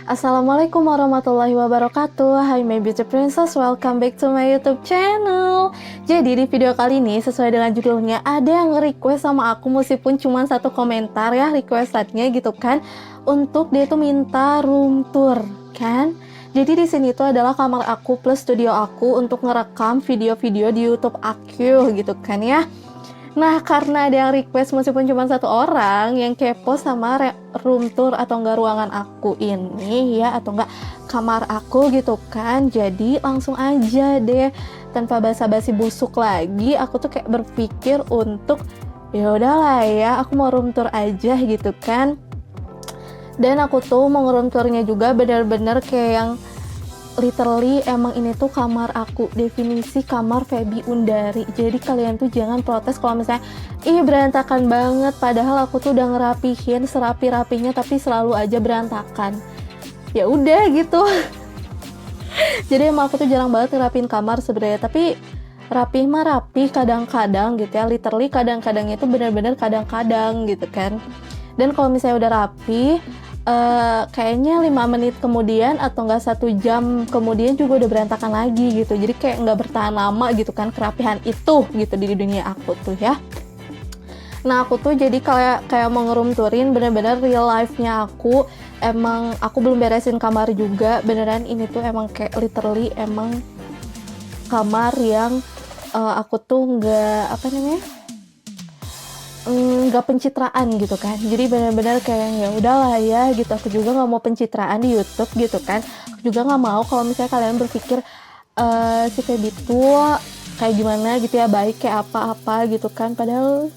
Assalamualaikum warahmatullahi wabarakatuh. Hai my beauty princess, welcome back to my YouTube channel. Jadi di video kali ini sesuai dengan judulnya, ada yang request sama aku meskipun cuma satu komentar ya requestannya gitu kan, untuk dia tuh minta room tour kan. Jadi di sini tuh adalah kamar aku plus studio aku untuk ngerekam video-video di YouTube aku gitu kan ya. Nah, karena ada yang request meskipun cuma satu orang yang kepo sama room tour atau enggak ruangan aku ini ya, atau enggak kamar aku gitu kan. Jadi langsung aja deh tanpa basa-basi busuk lagi, aku tuh kayak berpikir untuk ya udahlah ya, aku mau room tour aja gitu kan. Dan aku tuh mau room tournya juga bener-bener kayak yang literally emang ini tuh kamar aku, definisi kamar Feby Undari. Jadi kalian tuh jangan protes kalau misalnya ih berantakan banget, padahal aku tuh udah ngerapihin serapi-rapinya tapi selalu aja berantakan. Ya udah gitu. Jadi emang aku tuh jarang banget ngerapin kamar sebenarnya, tapi rapih mah rapih kadang-kadang gitu ya, literally kadang-kadang itu bener-bener kadang-kadang gitu kan. Dan kalau misalnya udah rapi, kayaknya 5 menit kemudian atau enggak 1 jam kemudian juga udah berantakan lagi gitu. Jadi kayak nggak bertahan lama gitu kan kerapihan itu gitu di dunia aku tuh ya. Nah aku tuh jadi kayak mau ngeroom tourin bener-bener real life-nya aku. Emang aku belum beresin kamar juga, beneran ini tuh emang kayak literally emang kamar yang aku tuh nggak pencitraan gitu kan. Jadi benar-benar kayak ya udahlah ya gitu, aku juga nggak mau pencitraan di YouTube gitu kan. Aku juga nggak mau kalau misalnya kalian berpikir si Feby tuh kayak gimana gitu ya, baik kayak apa-apa gitu kan, padahal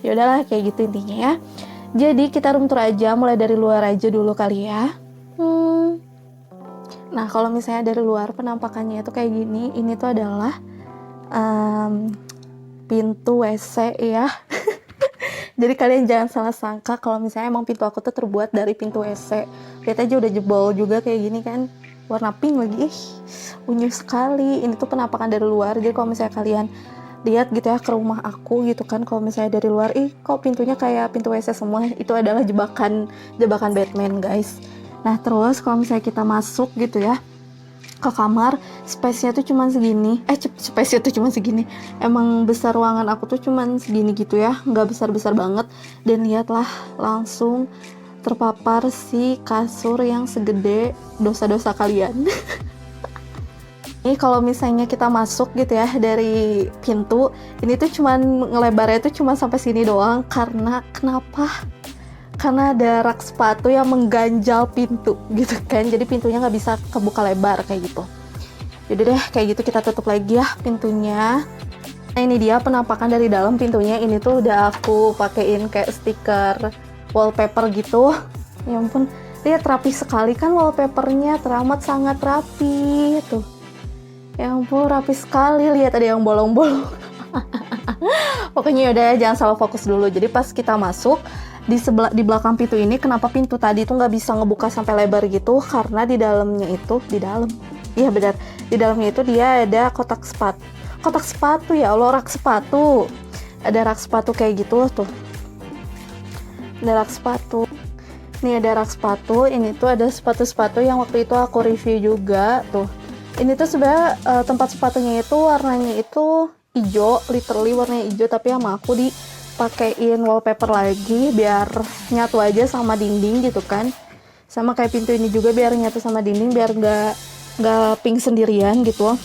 ya udahlah kayak gitu intinya ya. Jadi kita room tour aja, mulai dari luar aja dulu kali ya. Nah kalau misalnya dari luar penampakannya itu kayak gini, ini tuh adalah pintu WC ya. Jadi kalian jangan salah sangka kalau misalnya emang pintu aku tuh terbuat dari pintu WC. Lihat aja udah jebol juga kayak gini kan, warna pink lagi, unyu sekali. Ini tuh penampakan dari luar. Jadi kalau misalnya kalian lihat gitu ya ke rumah aku gitu kan, kalau misalnya dari luar, kok pintunya kayak pintu WC semua, itu adalah jebakan Batman guys. Nah terus kalau misalnya kita masuk gitu ya ke kamar, space-nya tuh cuman segini. Space-nya tuh cuman segini. Emang besar ruangan aku tuh cuman segini gitu ya, nggak besar-besar banget. Dan lihatlah langsung terpapar si kasur yang segede dosa-dosa kalian. Ini kalau misalnya kita masuk gitu ya dari pintu, ini tuh cuman ngelebarnya tuh cuma sampai sini doang. Karena kenapa? Karena ada rak sepatu yang mengganjal pintu gitu kan, jadi pintunya nggak bisa kebuka lebar kayak gitu. Jadi deh kayak gitu kita tutup lagi ya pintunya. Nah ini dia penampakan dari dalam pintunya. Ini tuh udah aku pakein kayak stiker wallpaper gitu. Ya ampun, lihat rapi sekali kan wallpapernya, teramat sangat rapi tuh. Ya ampun rapi sekali, lihat ada yang bolong-bolong. Pokoknya udah jangan salah fokus dulu. Jadi pas kita masuk di belakang pintu ini, kenapa pintu tadi tuh nggak bisa ngebuka sampai lebar gitu, karena di dalamnya itu di dalamnya itu dia ada kotak sepatu ya Allah, rak sepatu, ada rak sepatu kayak gitu loh tuh, ada rak sepatu. Nih ada rak sepatu, ini tuh ada sepatu-sepatu yang waktu itu aku review juga tuh. Ini tuh sebenarnya tempat sepatunya itu warnanya itu hijau, literally warnanya hijau, tapi sama aku dipakein wallpaper lagi biar nyatu aja sama dinding gitu kan. Sama kayak pintu ini juga biar nyatu sama dinding, biar nggak pink sendirian gitu.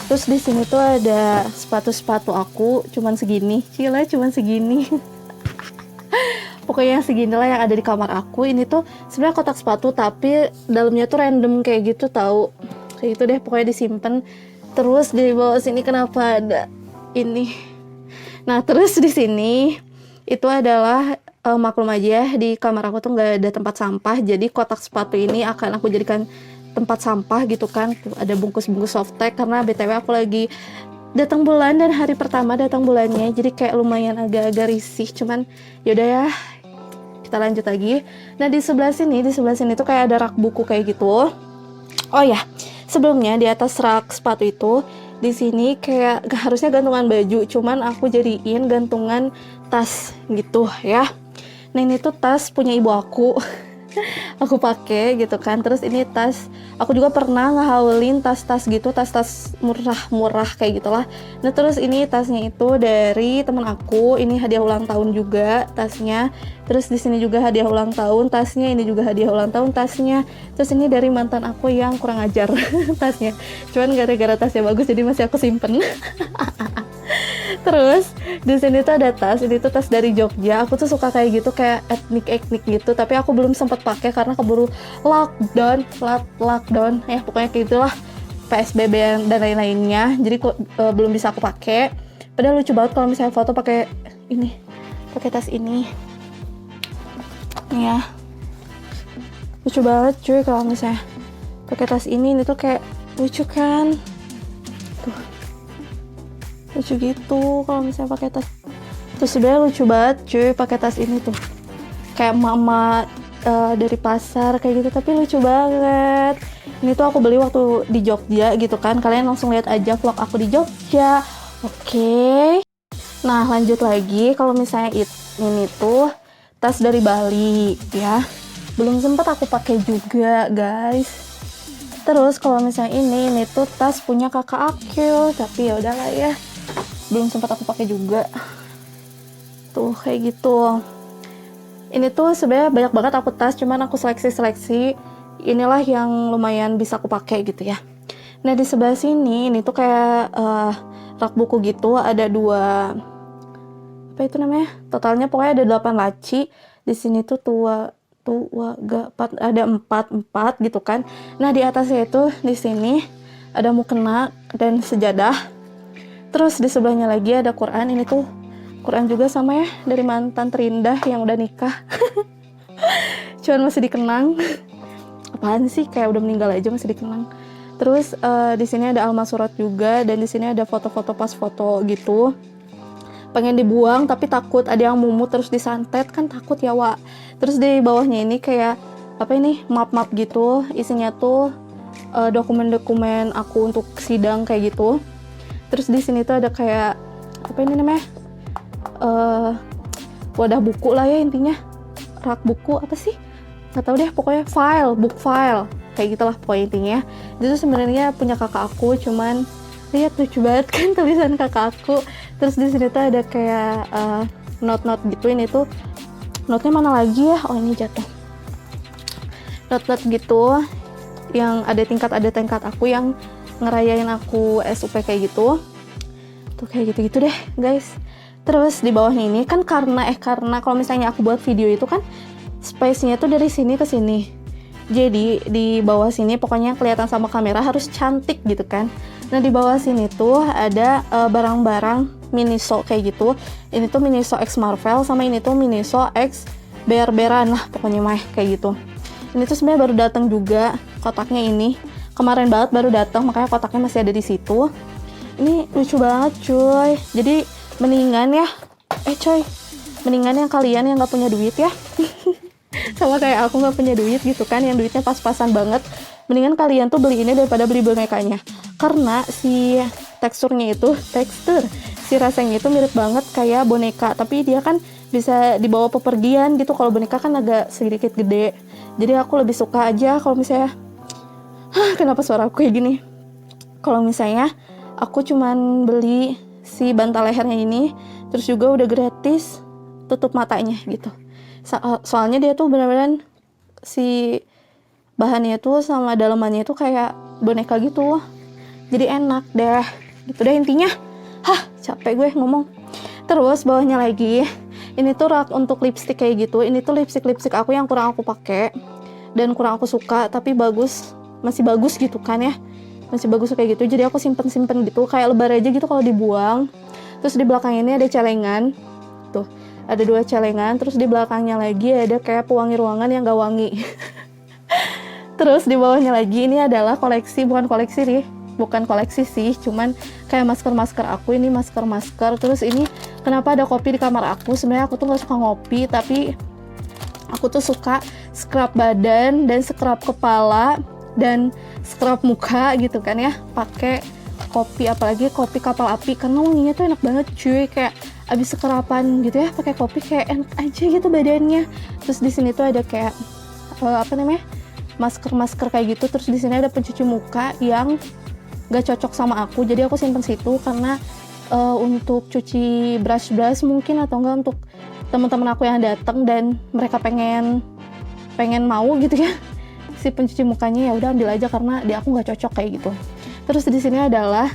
Terus di sini tuh ada sepatu aku cuman segini, cuman segini. Pokoknya segini lah yang ada di kamar aku. Ini tuh sebenarnya kotak sepatu tapi dalamnya tuh random kayak gitu tahu. Kayak gitu deh, pokoknya disimpan. Terus di bawah sini kenapa ada ini? Nah terus di sini itu adalah maklum aja ya, di kamar aku tuh nggak ada tempat sampah. Jadi kotak sepatu ini akan aku jadikan tempat sampah gitu kan. Tuh, ada bungkus-bungkus softtek karena BTW aku lagi datang bulan dan hari pertama datang bulannya, jadi kayak lumayan agak-agak risih. Cuman yaudah ya, kita lanjut lagi. Nah di sebelah sini tuh kayak ada rak buku kayak gitu. Oh ya, sebelumnya di atas rak sepatu itu di sini kayak harusnya gantungan baju, cuman aku jadiin gantungan tas gitu ya. Nah ini tuh tas punya ibu aku. aku pakai gitu kan. Terus ini tas, aku juga pernah ngehaulin tas-tas gitu, tas-tas murah-murah kayak gitulah. Nah terus ini tasnya itu dari temen aku, ini hadiah ulang tahun juga tasnya. Terus di sini juga hadiah ulang tahun tasnya, ini juga hadiah ulang tahun tasnya. Terus ini dari mantan aku yang kurang ajar tasnya, cuman gara-gara tasnya bagus jadi masih aku simpen. Terus di sini tuh ada tas, ini tuh tas dari Jogja. Aku tuh suka kayak gitu, kayak etnik gitu. Tapi aku belum sempat pakai karena keburu lockdown. Ya pokoknya kayak gitulah, PSBB dan lain-lainnya. Jadi belum bisa aku pakai. Padahal lucu banget kalau misalnya foto pakai ini, pakai tas ini. Nih ya, lucu banget cuy kalau misalnya pakai tas ini. Ini tuh kayak lucu kan? Tuh. Lucu gitu kalau misalnya pakai tas. Terus sebenarnya lucu banget cuy pakai tas ini tuh, kayak mama dari pasar kayak gitu, tapi lucu banget. Ini tuh aku beli waktu di Jogja gitu kan, kalian langsung lihat aja vlog aku di Jogja. Oke. Nah lanjut lagi, kalau misalnya ini tuh tas dari Bali ya, belum sempat aku pakai juga guys. Terus kalau misalnya ini tuh tas punya kakak aku, tapi ya udahlah ya, belum sempat aku pakai juga. Tuh kayak gitu. Ini tuh sebenarnya banyak banget aku tas, cuman aku seleksi. Inilah yang lumayan bisa aku pakai gitu ya. Nah di sebelah sini ini tuh kayak rak buku gitu, ada 2, apa itu namanya? Totalnya pokoknya ada 8 laci. Di sini tuh ada 4 gitu kan. Nah di atasnya itu di sini ada mukena dan sejadah. Terus di sebelahnya lagi ada Quran. Ini tuh Quran juga sama ya, dari mantan terindah yang udah nikah. Cuman masih dikenang. Apaan sih, kayak udah meninggal aja masih dikenang. Terus di sini ada Al-Masurat juga, dan di sini ada foto-foto pas foto gitu. Pengen dibuang tapi takut ada yang mumut terus disantet, kan takut ya Wak. Terus di bawahnya ini kayak apa ini, map gitu, isinya tuh dokumen-dokumen aku untuk sidang kayak gitu. Terus di sini tuh ada kayak apa ini namanya, wadah buku lah ya intinya, rak buku apa sih, nggak tahu deh, pokoknya book file kayak gitulah pokoknya intinya. Itu sebenarnya punya kakak aku, cuman lihat lucu banget kan tulisan kakak aku. Terus di sini tuh ada kayak note gitu. Ini tuh note-nya mana lagi ya, oh ini jatuh, note gitu yang ada tingkat aku yang ngerayain aku SUP kayak gitu. Tuh kayak gitu deh guys. Terus di bawahnya ini kan karena kalau misalnya aku buat video itu kan space-nya tuh dari sini ke sini. Jadi di bawah sini pokoknya kelihatan sama kamera harus cantik gitu kan. Nah di bawah sini tuh ada barang-barang Miniso kayak gitu. Ini tuh Miniso X Marvel, sama ini tuh Miniso X Bear-Bearan lah pokoknya mah kayak gitu. Ini tuh sebenarnya baru datang juga kotaknya ini. Kemarin banget baru datang, makanya kotaknya masih ada di situ. Ini lucu banget cuy. Jadi mendingan ya, mendingan yang kalian yang nggak punya duit ya. Sama kayak aku nggak punya duit gitu kan, yang duitnya pas-pasan banget. Mendingan kalian tuh beli ini daripada beli bonekanya. Karena si tekstur si rasanya itu mirip banget kayak boneka, tapi dia kan bisa dibawa pepergian gitu. Kalau boneka kan agak sedikit gede. Jadi aku lebih suka aja kalau misalnya kenapa suara aku kayak gini? Kalau misalnya aku cuman beli si bantal lehernya ini, terus juga udah gratis tutup matanya gitu. Soalnya dia tuh benar-benar si bahannya tuh sama dalamannya tuh kayak boneka gitu. Jadi enak deh. Gitu deh intinya. Capek gue ngomong. Terus bawahnya lagi, ini tuh rak untuk lipstick kayak gitu. Ini tuh lipstick aku yang kurang aku pakai dan kurang aku suka, tapi masih bagus gitu kan ya. Masih bagus kayak gitu. Jadi aku simpen gitu, kayak lebar aja gitu kalau dibuang. Terus di belakang ini ada celengan. Tuh, ada 2 celengan. Terus di belakangnya lagi ada kayak pewangi ruangan yang gak wangi. Terus di bawahnya lagi ini adalah bukan koleksi sih, cuman kayak masker aku. Ini masker. Terus ini kenapa ada kopi di kamar aku? Sebenarnya aku tuh gak suka ngopi, tapi aku tuh suka scrub badan dan scrub kepala dan scrub muka gitu kan ya, pakai kopi, apalagi kopi kapal api, karena wanginya tuh enak banget cuy, kayak abis sekerapan gitu ya pakai kopi, kayak enak aja gitu badannya. Terus di sini tuh ada kayak apa namanya, masker kayak gitu. Terus di sini ada pencuci muka yang gak cocok sama aku, jadi aku simpen situ karena untuk cuci brush mungkin, atau enggak untuk teman-teman aku yang datang dan mereka pengen mau gitu ya si pencuci mukanya, ya udah ambil aja karena di aku nggak cocok kayak gitu. Terus di sini adalah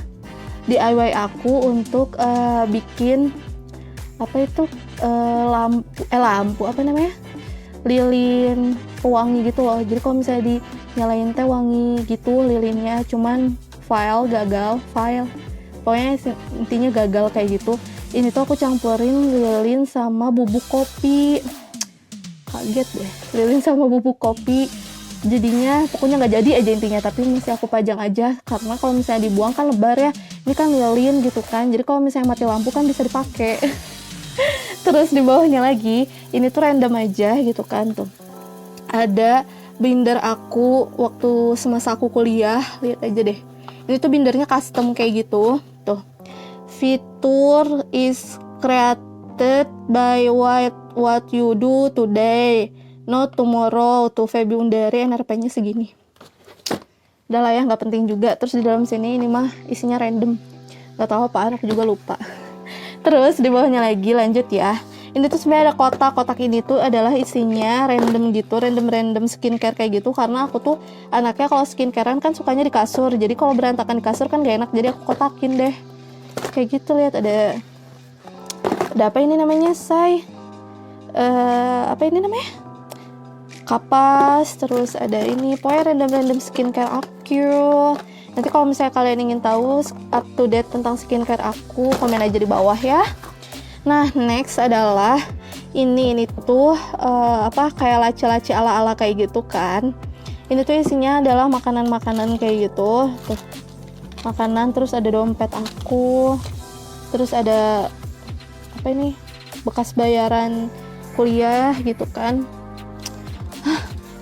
DIY aku untuk bikin apa itu lampu apa namanya, lilin pewangi gitu loh. Jadi kalau misalnya dinyalain teh wangi gitu lilinnya, cuman gagal, pokoknya intinya gagal kayak gitu. Ini tuh aku campurin lilin sama bubuk kopi, kaget deh, lilin sama bubuk kopi, jadinya pokoknya nggak jadi aja intinya. Tapi masih aku pajang aja karena kalau misalnya dibuang kan lebar ya, ini kan lilin gitu kan, jadi kalau misalnya mati lampu kan bisa dipakai. Terus di bawahnya lagi ini tuh random aja gitu kan, tuh ada binder aku waktu semasa aku kuliah, lihat aja deh. Ini tuh bindernya custom kayak gitu, tuh. Fitur is created by what you do today, not tomorrow. Tuh Feby Undari, NRP-nya segini. Udah lah ya, nggak penting juga. Terus di dalam sini ini mah isinya random, nggak tahu apaan, aku juga lupa. Terus di bawahnya lagi lanjut ya. Ini tuh sebenarnya ada kotak ini tuh adalah isinya random gitu, random skincare kayak gitu. Karena aku tuh anaknya kalau skincarean kan sukanya di kasur, jadi kalau berantakan di kasur kan gak enak, jadi aku kotakin deh kayak gitu. Lihat ada apa ini namanya, apa ini namanya, kapas. Terus ada ini, pokoknya random skincare aku. Nanti kalau misalnya kalian ingin tahu up to date tentang skincare aku, komen aja di bawah ya. Nah, next adalah ini tuh apa, kayak laci-laci ala-ala kayak gitu kan. Ini tuh isinya adalah makanan kayak gitu. Tuh, makanan, terus ada dompet aku. Terus ada apa ini, bekas bayaran kuliah gitu kan.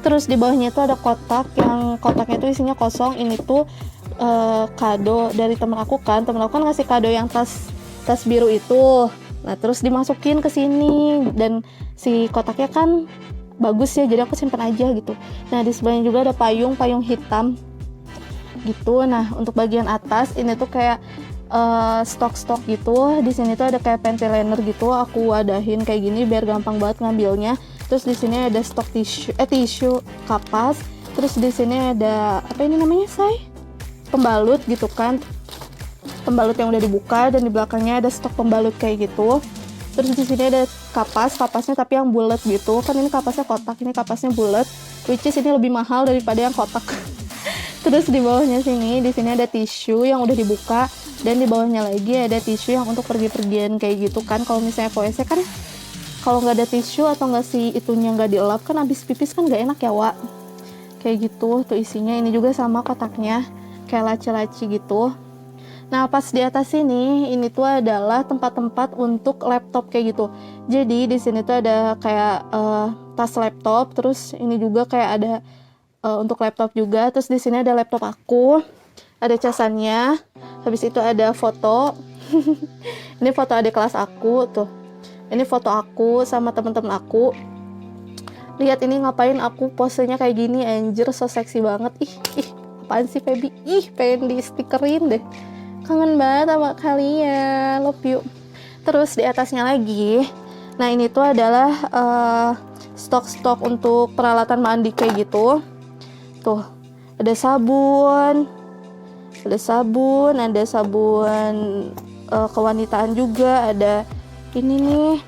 Terus di bawahnya itu ada kotak, yang kotaknya itu isinya kosong. Ini tuh kado dari temen aku kan ngasih kado yang tas biru itu. Nah, terus dimasukin ke sini, dan si kotaknya kan bagus ya, jadi aku simpan aja gitu. Nah, di sebelahnya juga ada payung hitam gitu. Nah, untuk bagian atas ini tuh kayak stok gitu. Di sini tuh ada kayak panty liner gitu, aku wadahin kayak gini biar gampang banget ngambilnya. Terus di sini ada stok tisu kapas. Terus di sini ada apa ini namanya, pembalut gitu kan, pembalut yang udah dibuka, dan di belakangnya ada stok pembalut kayak gitu. Terus di sini ada kapasnya tapi yang bulat gitu kan, ini kapasnya kotak, ini kapasnya bulat, which is ini lebih mahal daripada yang kotak. Terus di bawahnya di sini ada tisu yang udah dibuka, dan di bawahnya lagi ada tisu yang untuk pergi-pergian kayak gitu kan. Kalau misalnya ke WC kan kalau nggak ada tisu atau nggak si itunya nggak dielap kan, habis pipis kan nggak enak ya Wak, kayak gitu. Tuh isinya ini juga sama kotaknya, kayak laci-laci gitu. Nah, pas di atas ini tuh adalah tempat-tempat untuk laptop kayak gitu. Jadi di sini tuh ada kayak tas laptop, terus ini juga kayak ada untuk laptop juga. Terus di sini ada laptop aku, ada casannya. Habis itu ada foto. Ini foto adik kelas aku tuh. Ini foto aku sama teman-teman aku. Lihat ini ngapain aku posenya kayak gini, anjir, so seksi banget. Ih, apaan sih Feby? Pengen di stikerin deh. Kangen banget sama kalian, love you. Terus di atasnya lagi, nah ini tuh adalah stok untuk peralatan mandi kayak gitu. Tuh, ada sabun kewanitaan juga, ada ini nih,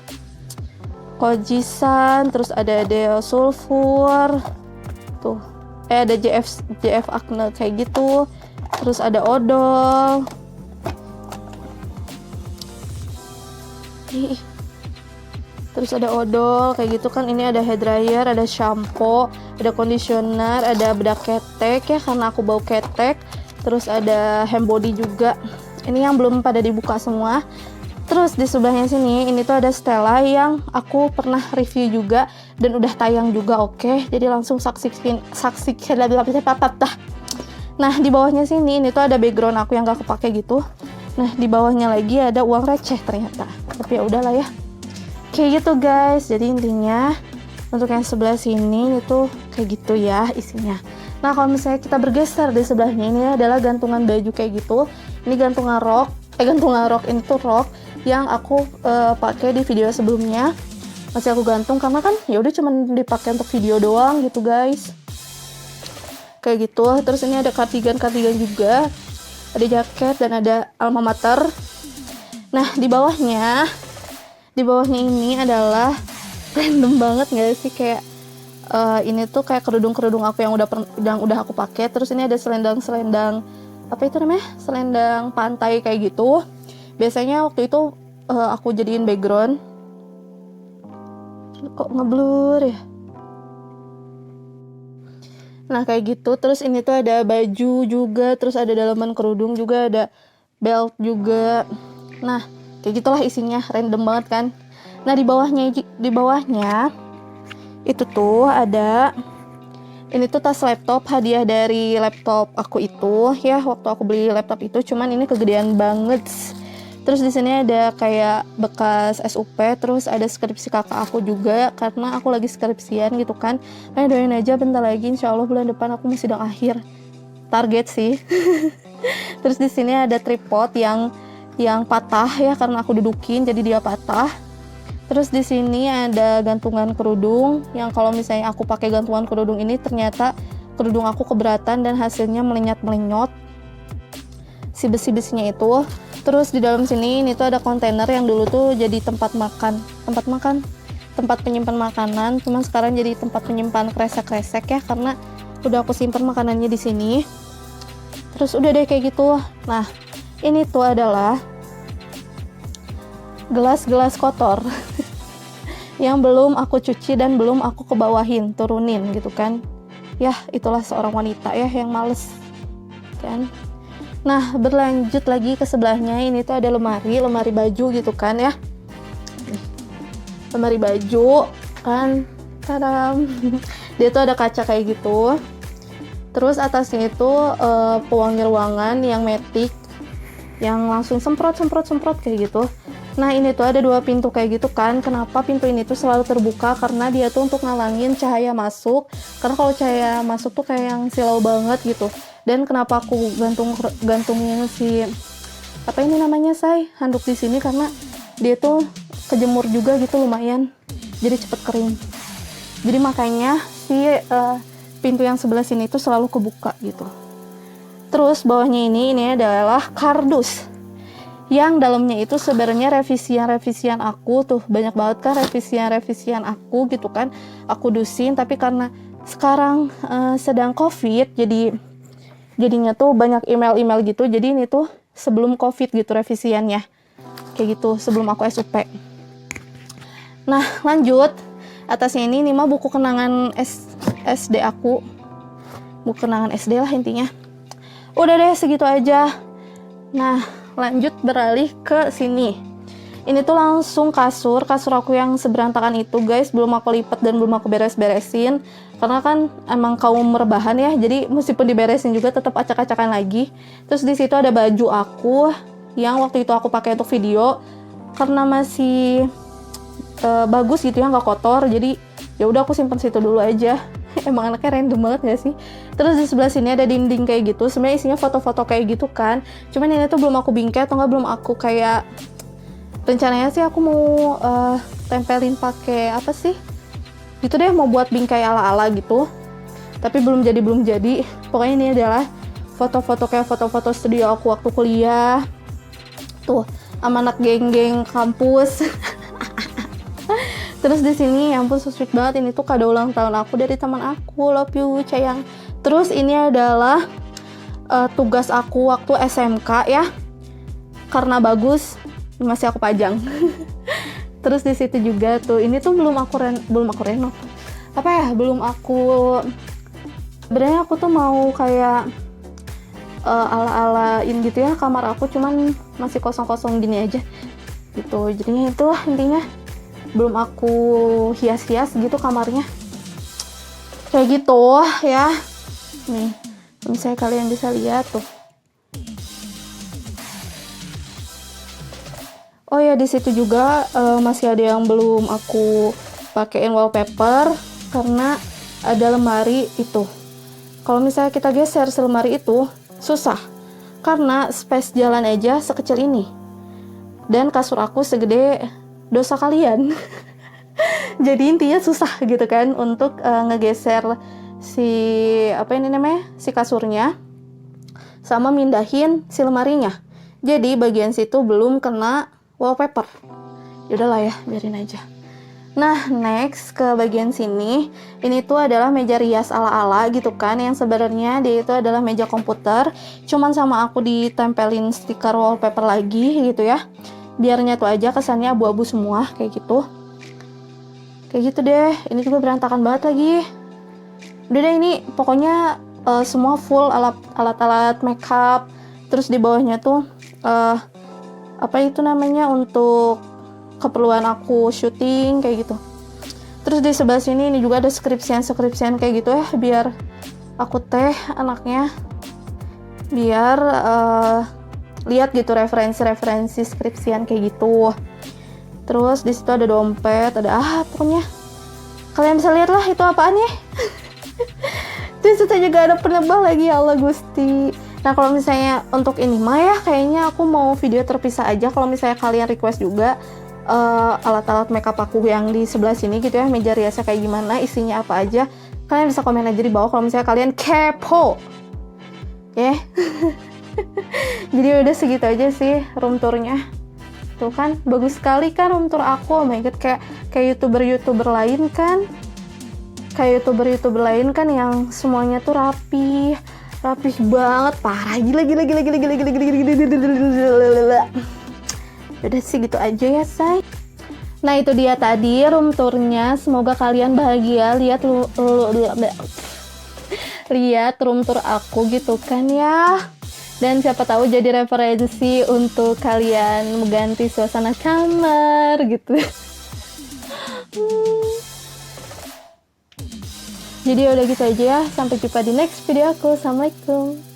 Kojisan, terus ada Deo Sulfur, tuh, ada JF Acne kayak gitu. Terus ada odol. Terus ada odol kayak gitu kan. Ini ada hair dryer, ada shampoo, ada conditioner, ada bedak ketek ya karena aku bau ketek. Terus ada hand body juga. Ini yang belum pada dibuka semua. Terus di sebelahnya sini ini tuh ada Stella yang aku pernah review juga dan udah tayang juga, oke. Jadi langsung saksikan. Nah, di bawahnya sini ini tuh ada background aku yang gak kepake gitu. Nah, di bawahnya lagi ada uang receh ternyata. Tapi ya udahlah ya. Kayak gitu guys. Jadi intinya Untuk yang sebelah sini itu kayak gitu ya isinya. Nah kalau misalnya kita bergeser di sebelahnya, ini adalah gantungan baju kayak gitu. Ini gantungan rok, ini tuh rok yang aku pakai di video sebelumnya. Masih aku gantung karena kan ya udah cuman dipakai untuk video doang gitu guys. Kayak gitu. Terus ini ada kardigan juga, ada jaket dan ada alma mater. Nah di bawahnya ini adalah random banget nggak sih, kayak ini tuh kayak kerudung aku yang udah aku pakai. Terus ini ada selendang apa itu namanya, selendang pantai kayak gitu. Biasanya waktu itu aku jadiin background. Kok ngeblur ya? Nah kayak gitu. Terus ini tuh ada baju juga, terus ada dalaman kerudung juga, ada belt juga. Nah kayak gitulah isinya, random banget kan. Nah di bawahnya itu tuh ada, ini tuh tas laptop, hadiah dari laptop aku itu ya, waktu aku beli laptop itu, cuman ini kegedean banget. Terus di sini ada kayak bekas SUP, terus ada skripsi kakak aku juga karena aku lagi skripsian gitu kan. Doain aja bentar lagi, insya Allah bulan depan aku masih sidang akhir, target sih. Terus di sini ada tripod yang patah ya karena aku dudukin jadi dia patah. Terus di sini ada gantungan kerudung yang kalau misalnya aku pakai gantungan kerudung ini ternyata kerudung aku keberatan dan hasilnya melenyot si besi-besinya itu. Terus di dalam sini ini tuh ada kontainer yang dulu tuh jadi tempat penyimpan makanan, cuman sekarang jadi tempat penyimpan kresek-kresek ya karena udah aku simpan makanannya di sini. Terus udah deh kayak gitu. Nah, ini tuh adalah gelas-gelas kotor yang belum aku cuci dan belum aku turunin gitu kan. Ya, itulah seorang wanita ya yang males kan. Nah, berlanjut lagi ke sebelahnya, ini tuh ada lemari baju gitu kan ya. Lemari baju kan, tadam. Dia tuh ada kaca kayak gitu. Terus atasnya itu pewangi ruangan yang matic, yang langsung semprot kayak gitu. Nah ini tuh ada 2 pintu kayak gitu kan. Kenapa pintu ini tuh selalu terbuka? Karena dia tuh untuk ngalangin cahaya masuk. Karena kalau cahaya masuk tuh kayak yang silau banget gitu. Dan kenapa aku gantungin si apa ini namanya handuk di sini, karena dia tuh kejemur juga gitu lumayan, jadi cepet kering. Jadi makanya si pintu yang sebelah sini tuh selalu kebuka gitu. Terus bawahnya ini adalah kardus yang dalamnya itu sebenarnya revisian aku tuh, banyak banget kan revisian aku gitu kan, aku dusin. Tapi karena sekarang sedang COVID, jadinya tuh banyak email gitu. Jadi ini tuh sebelum COVID gitu revisiannya kayak gitu, sebelum aku SUP. Nah lanjut, atasnya ini mah buku kenangan SD aku, buku kenangan SD lah intinya. Udah deh segitu aja. Nah lanjut beralih ke sini. Ini tuh langsung kasur aku yang seberantakan itu guys, belum aku lipat dan belum aku beres-beresin karena kan emang kaum rebahan ya, jadi meskipun diberesin juga tetap acak-acakan lagi. Terus di situ ada baju aku yang waktu itu aku pakai untuk video, karena masih bagus gitu ya, nggak kotor, jadi ya udah aku simpan situ dulu aja. Emang anaknya random banget gak sih? Terus di sebelah sini ada dinding kayak gitu, sebenarnya isinya foto-foto kayak gitu kan, cuman ini tuh belum aku bingkai atau nggak belum aku kayak, rencananya sih aku mau tempelin pakai apa sih gitu deh, mau buat bingkai ala-ala gitu, tapi belum jadi. Pokoknya ini adalah foto-foto kayak foto-foto studio aku waktu kuliah tuh sama anak geng-geng kampus. Terus di sini ya ampun so sweet banget, ini tuh kado ulang tahun aku dari teman aku, love you sayang. Terus ini adalah tugas aku waktu SMK ya, karena bagus masih aku pajang. Terus di situ juga tuh, ini tuh belum aku renov. Sebenarnya aku tuh mau kayak ala-alain gitu ya kamar aku, cuman masih kosong-kosong gini aja gitu. Jadinya itu intinya belum aku hias-hias gitu kamarnya. Kayak gitu ya. Nih, misalnya kalian bisa lihat tuh. Oh ya, di situ juga masih ada yang belum aku pakein wallpaper karena ada lemari itu. Kalau misalnya kita geser si lemari itu susah karena space jalan aja sekecil ini dan kasur aku segede dosa kalian. Jadi intinya susah gitu kan untuk ngegeser si si kasurnya sama mindahin si lemarinya. Jadi bagian situ belum kena wallpaper. Yaudahlah ya, biarin aja. Nah, next ke bagian sini. Ini tuh adalah meja rias ala-ala gitu kan, yang sebenarnya dia itu adalah meja komputer. Cuman sama aku ditempelin stiker wallpaper lagi gitu ya. Biar nyatu aja kesannya abu-abu semua kayak gitu. Kayak gitu deh. Ini juga berantakan banget lagi. Udah deh, ini pokoknya semua full alat-alat makeup. Terus di bawahnya tuh untuk keperluan aku syuting kayak gitu. Terus di sebelah sini ini juga ada skripsian kayak gitu ya, biar aku anaknya biar lihat gitu referensi skripsian kayak gitu. Terus di situ ada dompet, ada pokoknya kalian bisa lihat lah itu apaan ya. Terus itu juga ada penebal lagi, ya Allah Gusti. Nah, kalau misalnya untuk ini mah ya kayaknya aku mau video terpisah aja. Kalau misalnya kalian request juga alat-alat makeup aku yang di sebelah sini gitu ya, meja riasnya kayak gimana, isinya apa aja, kalian bisa komen aja di bawah kalau misalnya kalian kepo ya. Jadi udah segitu aja sih room tournya. Tuh kan bagus sekali kan room tour aku. Oh my god, kayak youtuber lain kan, yang semuanya tuh rapih banget, parah, gila. Udah sih gitu aja ya, say. Nah, itu dia tadi room tournya. Semoga kalian bahagia lihat room tour aku gitu kan ya. Dan siapa tahu jadi referensi untuk kalian mengganti suasana kamar gitu. Jadi udah gitu aja ya. Sampai jumpa di next video aku. Assalamualaikum.